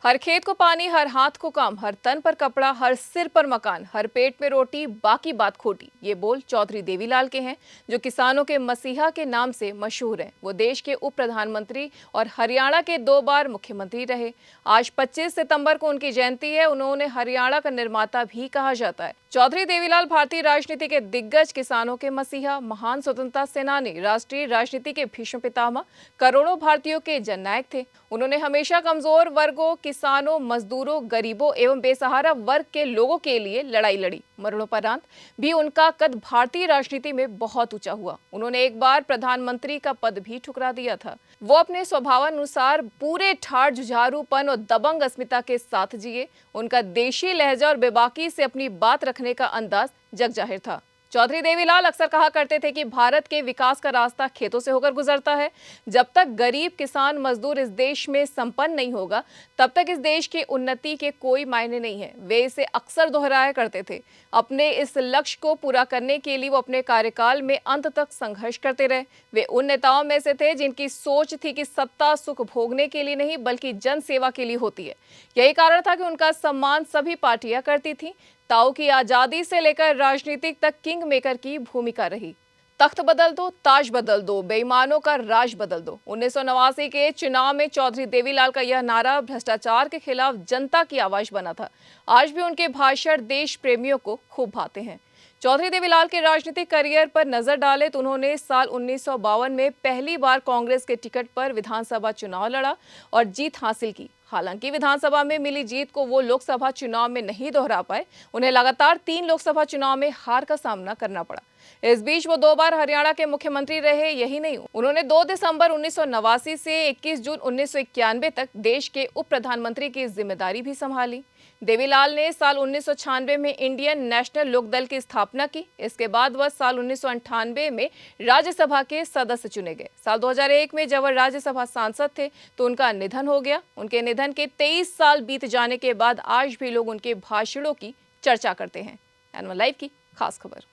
हर खेत को पानी, हर हाथ को काम, हर तन पर कपड़ा, हर सिर पर मकान, हर पेट में रोटी, बाकी बात खोटी। ये बोल चौधरी देवीलाल के हैं, जो किसानों के मसीहा के नाम से मशहूर हैं। वो देश के उप प्रधानमंत्री और हरियाणा के 2 बार मुख्यमंत्री रहे। आज 25 सितंबर को उनकी जयंती है। उन्होंने हरियाणा का निर्माता भी कहा जाता है। चौधरी देवीलाल भारतीय राजनीति के दिग्गज, किसानों के मसीहा, महान स्वतंत्रता सेनानी, राष्ट्रीय राजनीति के भीष्म पितामह, करोड़ों भारतीयों के जननायक थे। उन्होंने हमेशा कमजोर वर्गों, किसानों, मजदूरों, गरीबों एवं बेसहारा वर्ग के लोगों के लिए लड़ाई लड़ी। मरणोपरांत भी उनका कद भारतीय राजनीति में बहुत ऊंचा हुआ। उन्होंने एक बार प्रधानमंत्री का पद भी ठुकरा दिया था। वो अपने स्वभावानुसार पूरे ठाठ, जुझारूपन और दबंग अस्मिता के साथ जिए। उनका देशी लहजा और बेबाकी से अपनी बात रखने का अंदाज जग जाहिर था। चौधरी देवीलाल अक्सर कहा करते थे कि भारत के विकास का रास्ता खेतों से होकर गुजरता है। जब तक गरीब, किसान, मजदूर इस देश में संपन्न नहीं होगा, तब तक इस देश की उन्नति के कोई मायने नहीं है। वे इसे अक्सर दोहराया करते थे। अपने इस लक्ष्य को पूरा करने के लिए वो अपने कार्यकाल में अंत तक संघर्ष करते रहे। वे उन नेताओं में से थे जिनकी सोच थी कि सत्ता सुख भोगने के लिए नहीं, बल्कि जन सेवा के लिए होती है। यही कारण था कि उनका सम्मान सभी पार्टियां करती थी। ताऊ की आजादी से लेकर राजनीतिक तक किंग मेकर की भूमिका रही। तख्त बदल दो, ताज बदल दो, बेईमानों का राज बदल दो। 1989 के चुनाव में चौधरी देवीलाल का यह नारा भ्रष्टाचार के खिलाफ जनता की आवाज बना था। आज भी उनके भाषण देश प्रेमियों को खूब भाते हैं। चौधरी देवीलाल के राजनीतिक करियर पर नजर डालें तो उन्होंने साल 1952 में पहली बार कांग्रेस के टिकट पर विधानसभा चुनाव लड़ा और जीत हासिल की। हालांकि विधानसभा में मिली जीत को वो लोकसभा चुनाव में नहीं दोहरा पाए। उन्हें लगातार 3 लोकसभा चुनाव में हार का सामना करना पड़ा। इस बीच वो 2 बार हरियाणा के मुख्यमंत्री रहे। यही नहीं, उन्होंने 2 दिसंबर 1989 से 21 जून 1991 तक देश के उप प्रधानमंत्री की जिम्मेदारी भी संभाली। देवीलाल ने साल 1996 में इंडियन नेशनल लोकदल की स्थापना की। इसके बाद वह साल 1998 में राज्यसभा के सदस्य चुने गए। साल 2001 में जब वह राज्यसभा सांसद थे तो उनका निधन हो गया। उनके निधन के 23 साल बीत जाने के बाद आज भी लोग उनके भाषणों की चर्चा करते हैं। एनवन लाइव की खास खबर।